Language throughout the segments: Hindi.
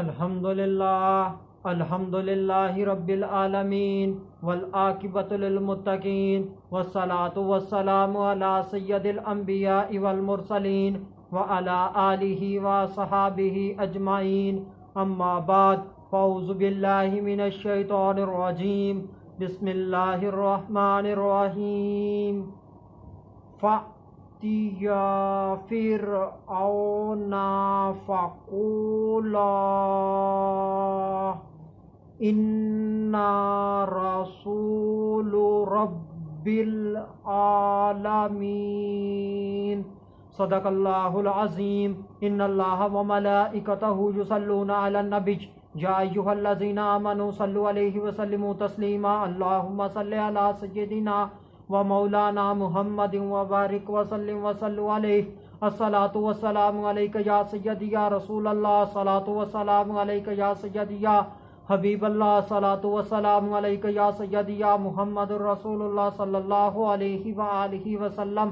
अल्हम्दुलिल्लाहि रब्बिल आलमीन वल आकिबतु लिल मुत्तकीन वस्सलातु वस्सलामु अला सय्यदिल अंबिया वल मुरसलीन व अला आलिहि व सहाबिहि अजमाइन अम्मा बाद फ़ौज़ु बिल्लाहि मिनश शैतानिर रजीम बिस्मिल्लाहिर रहमानिर रहीम फ़अतिया फ़िरऔना फ़क़ूला इन्ना रसूलु रब्बिल आलमीन सदक़ल्लाहुल अज़ीम। इन्नल्लाहा व मलाइकतहु युसल्लूना अलन नबी या अय्युहल्लज़ीना आमनू सल्लु अलैहि व सल्लिमू तस्लीमा। अल्लाहुम्मा सल्लि अला सय्यिदिना व मौलाना मुहम्मदिन व बारिक व सल्लिम व सल्लु अलैहि। अस्सलातु वस्सलामु अलैका या सय्यदी या रसूलल्लाह। सलातु वस्सलामु अलैका या सय्यदी या हबीबल्लाह। सलातु वस्सलामु अलैका या सय्यदी या मुहम्मदुर रसूलुल्लाह सल्लल्लाहु अलैहि व आलिहि वसल्लम।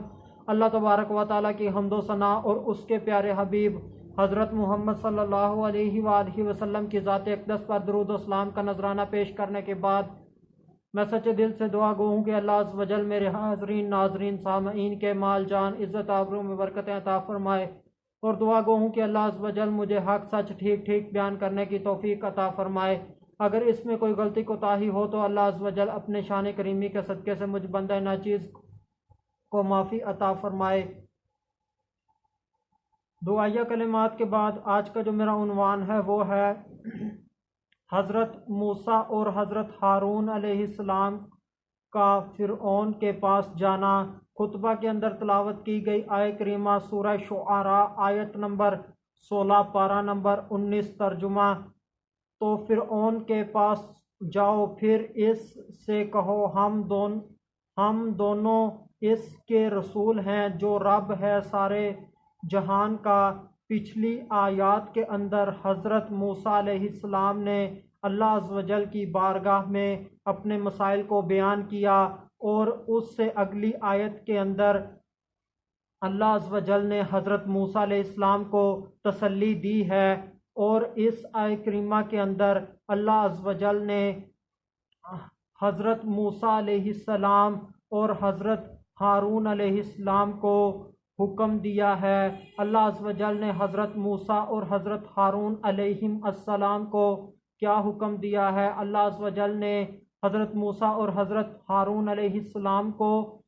अल्लाह तबारक व तआला की हम्दो सना और उसके प्यारे हबीब हज़रत मोहम्मद सल्लल्लाहु अलैहि व आलिहि वसल्लम की ज़ात अक़दस पर दुरूद व सलाम का नजराना पेश करने के बाद मैं सच्चे दिल से दुआ गो हूँ कि अल्लाह अज़्ज़ व जल मेरे हाज़रीन नाज़रीन सामईन के माल जान इज़्ज़त आबरू में बरकतें अता फरमाए और दुआ गो हूँ कि अल्लाह अज़्ज़ व जल मुझे हक़ सच ठीक ठीक बयान करने की तौफ़ीक अता फरमाए। अगर इसमें कोई गलती कोताही हो तो अल्लाह अज़्ज़ व जल अपने शान करीमी के सदक़े से मुझ बंदा नाचीज़ को माफ़ी अता फरमाए। दुआया कलिमात के बाद आज का जो मेरा उन्वान है वो है हज़रत मूसा और हज़रत हारून अलैहिस्सलाम का फ़िरऔन के पास जाना। खुतबा के अंदर तलावत की गई आयत करीमा सूरह शुआरा आयत नंबर 16 पारा नंबर 19 तर्जुमा। तो फ़िरऔन के पास जाओ फिर इससे कहो हम दोनों इसके रसूल हैं जो रब है सारे जहान का। पिछली आयत के अंदर हज़रत मूसा अलैहिस्सलाम ने अल्लाह अज़्ज़ व जल की बारगाह में अपने मसाइल को बयान किया और उससे अगली आयत के अंदर अल्लाह अज़्ज़ व जल ने हज़रत मूसा अलैहिस्सलाम को तसल्ली दी है। और इस आयत करीमा के अंदर अल्लाह अज़्ज़ व जल ने हज़रत मूसा अलैहिस्सलाम और हज़रत हारून अलैहिस्सलाम को हुक्म दिया है। अल्लाह अज़्ज़ व जल ने हज़रत मूसा और हज़रत हारून अलैहिम अस्सलाम को क्या हुक्म दिया है? अल्लाह अज़्ज़ व जल ने हज़रत मूसा और हज़रत हारून अलैहिस्सलाम को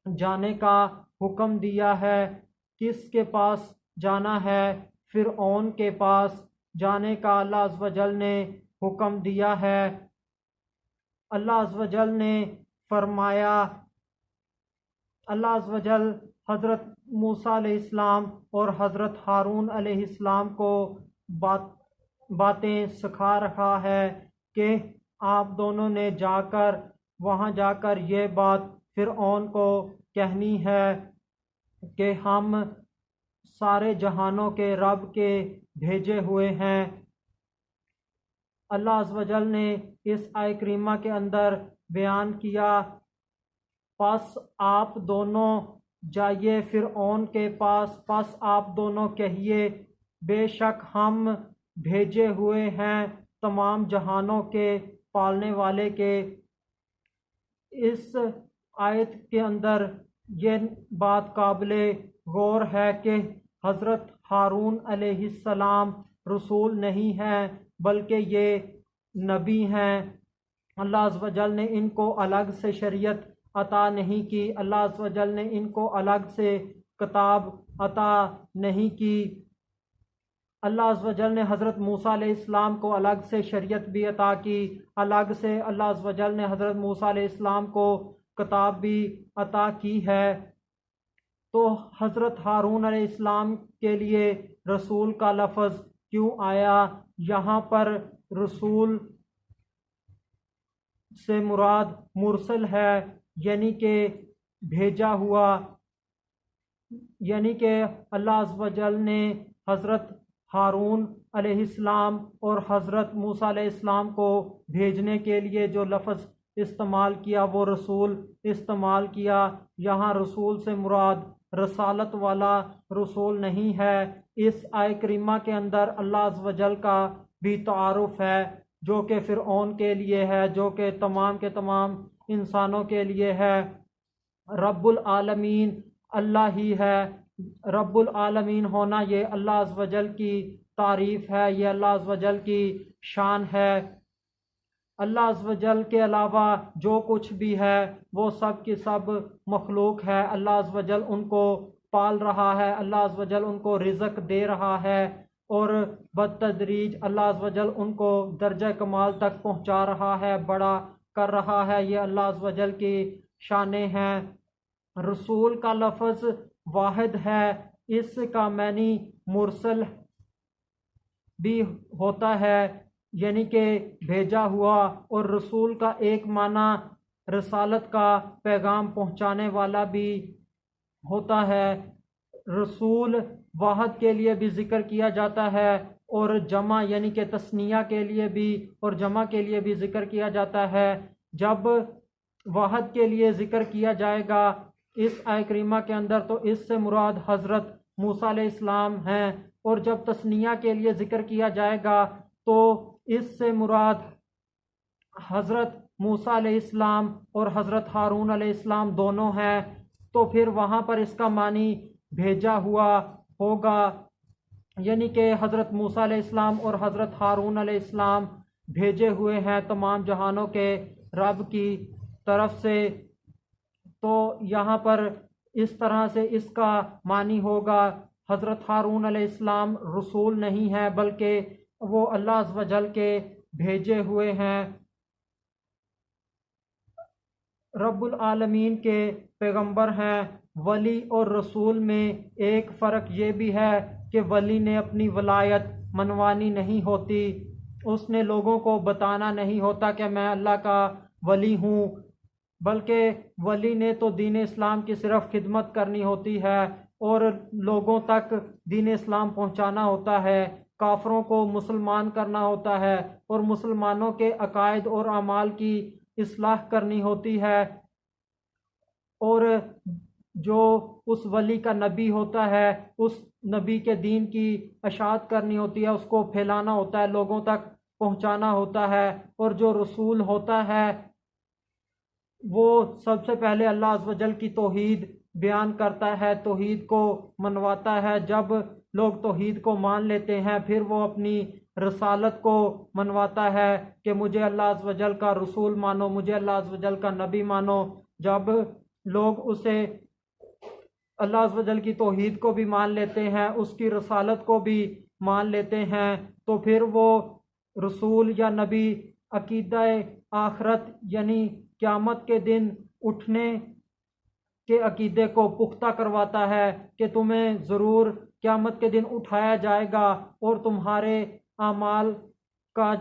जाने का हुक्म दिया है। किसके पास जाना है? फ़िरऔन के पास जाने का अल्लाह अज़्ज़ व जल ने हुक्म दिया है। अल्लाह अज़्ज़ व जल ने फरमाया, अल्लाह अज़्ज़ व जल हज़रत मूसा अलैहिस्सलाम और हज़रत हारून अलैहिस्सलाम को बातें सिखा रहा है कि आप दोनों ने वहाँ जाकर ये बात फ़िरऔन को कहनी है कि हम सारे जहानों के रब के भेजे हुए हैं। अल्लाह अज़्ज़ व जल ने इस आयत करीमा के अंदर बयान किया, पस आप दोनों जाइए फ़िरऔन के पास, पस आप दोनों कहिए बेशक हम भेजे हुए हैं तमाम जहानों के पालने वाले के। इस आयत के अंदर ये बात काबिले गौर है कि हज़रत हारून अलैहिस्सलाम रसूल नहीं हैं बल्कि ये नबी हैं। अल्लाह अज़्ज़ व जल ने इनको अलग से शरीयत अता नहीं की, अल्लाह अज़्ज़ व जल ने इनको अलग से किताब अता नहीं की। अल्लाह अज़्ज़ व जल ने हज़रत मूसा अलैहिस्सलाम को अलग से शरीयत भी अता की, अलग से अल्लाह अज़्ज़ व जल ने हज़रत मूसा अलैहिस्सलाम को किताब भी अता की है। तो हज़रत हारून अलैहिस्सलाम के लिए रसूल का लफ्ज़ क्यों आया? यहाँ पर रसूल से मुराद मुरसल है, यानी कि भेजा हुआ, यानी कि अल्लाह अज़्ज़ व जल ने हज़रत हारून अलैहिस्सलाम और हज़रत मूसा अलैहिस्सलाम को भेजने के लिए जो लफ्ज़ इस्तेमाल किया वो रसूल इस्तेमाल किया। यहाँ रसूल से मुराद रसालत वाला रसूल नहीं है। इस आय करीमा के अंदर अल्लाह अज़्ज़ व जल का भी तारुफ है, जो कि फ़िरऔन के लिए है, जो कि तमाम के तमाम इंसानों के लिए है। रब्बुल आलमीन अल्लाह ही है। रब्बुल आलमीन होना ये अल्लाह अज़्ज़ व जल की तारीफ़ है, ये अल्लाह अज़्ज़ व जल की शान है। अल्लाह अज़्ज़ व जल के अलावा जो कुछ भी है वो सब की सब मखलूक है। अल्लाह अज़्ज़ व जल उनको पाल रहा है, अल्लाह अज़्ज़ व जल उनको रिज़्क़ दे रहा है और बतदरीज अल्लाह अज़्ज़ व जल उनको दर्जा कमाल तक पहुँचा रहा है, बड़ा कर रहा है। ये अल्लाह अज़्ज़ व जल की शानें हैं। रसूल का लफ्ज़ वाहिद है, इसका मैनी मुरसल भी होता है, यानी कि भेजा हुआ, और रसूल का एक माना रसालत का पैगाम पहुंचाने वाला भी होता है। रसूल वाहद के लिए भी ज़िक्र किया जाता है और जमा यानी कि तस्निया के लिए भी और जमा के लिए भी ज़िक्र किया जाता है। जब वाहद के लिए ज़िक्र किया जाएगा इस आय करीमा के अंदर तो इससे मुराद हज़रत मूसा अलैहिस्सलाम हैं, और जब तस्निया के लिए ज़िक्र किया जाएगा तो इससे मुराद हज़रत मूसा अलैहिस्सलाम और हज़रत हारून अलैहिस्सलाम दोनों हैं। तो फिर वहाँ पर इसका मानी भेजा हुआ होगा, यानी कि हज़रत मूसा अलैहिस्सलाम और हज़रत हारून अलैहिस्सलाम भेजे हुए हैं तमाम जहानों के रब की तरफ से। तो यहाँ पर इस तरह से इसका मानी होगा, हज़रत हारून अलैहिस्सलाम रसूल नहीं है बल्कि वो अल्लाह अज़्ज़ व जल के भेजे हुए हैं। रब्बुल आलमीन के पैगंबर हैं। वली और रसूल में एक फ़र्क ये भी है कि वली ने अपनी वलायत मनवानी नहीं होती, उसने लोगों को बताना नहीं होता कि मैं अल्लाह का वली हूँ, बल्कि वली ने तो दीन इस्लाम की सिर्फ खिदमत करनी होती है और लोगों तक दीन इस्लाम पहुँचाना होता है, काफरों को मुसलमान करना होता है और मुसलमानों के अकायद और अमाल की इस्लाह करनी होती है। और जो उस वली का नबी होता है उस नबी के दीन की अशात करनी होती है, उसको फैलाना होता है, लोगों तक पहुँचाना होता है। और जो रसूल होता है वो सबसे पहले अल्लाह अज़्ज़ व जल की तौहीद बयान करता है, तौहीद को मनवाता है। जब लोग तौहीद को मान लेते हैं फिर वो अपनी रसालत को मनवाता है कि मुझे अल्लाह अज़्ज़ व जल का रसूल मानो, मुझे अल्लाह अज़्ज़ व जल का नबी मानो। जब लोग उसे अल्लाह अज़्ज़ व जल की तौहीद को भी मान लेते हैं, उसकी रसालत को भी मान लेते हैं, तो फिर वो रसूल या नबी अकीदा आखरत यानी क़यामत के दिन उठने के अकीदे को पुख्ता करवाता है कि तुम्हें ज़रूर क़यामत के दिन उठाया जाएगा और तुम्हारे अमाल का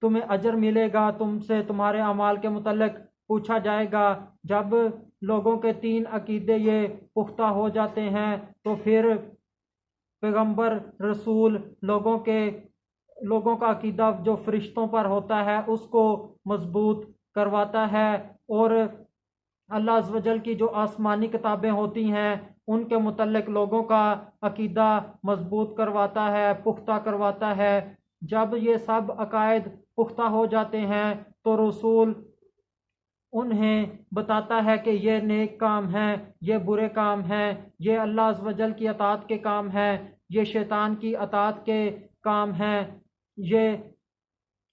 तुम्हें अजर मिलेगा, तुमसे तुम्हारे अमाल के मुतल्लिक़ पूछा जाएगा। जब लोगों के 3 अकीदे ये पुख्ता हो जाते हैं तो फिर पैगंबर रसूल लोगों का अकीदा जो फरिश्तों पर होता है उसको मजबूत करवाता है, और अल्लाह अज़्ज़ व जल की जो आसमानी किताबें होती हैं उनके मुतल्लिक़ लोगों का अकीदा मजबूत करवाता है, पुख्ता करवाता है। जब ये सब अकायद पुख्ता हो जाते हैं तो रसूल उन्हें बताता है कि ये नेक काम हैं, ये बुरे काम हैं, ये अल्लाह अज़्ज़ व जल की अताअत के काम हैं, ये शैतान की अताअत के काम हैं, ये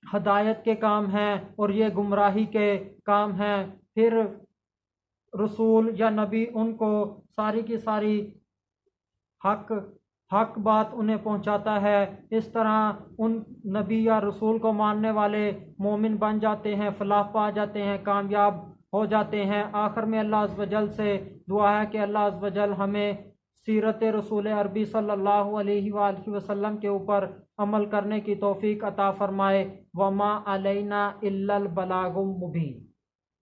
हदायत के काम हैं और ये गुमराही के काम हैं। फिर रसूल या नबी उनको सारी की सारी हक बात उन्हें पहुंचाता है। इस तरह उन नबी या रसूल को मानने वाले मोमिन बन जाते हैं, फलाह पा जाते हैं, कामयाब हो जाते हैं। आखिर में अल्लाह अज़्ज़ व जल से दुआ है कि अल्लाह अज़्ज़ व जल हमें सीरत रसूल अरबी सल्लल्लाहु अलैहि वसल्लम के ऊपर अमल करने की तौफीक अता फरमाए। वमा अलैना इल्लल बलागुल मुबीन।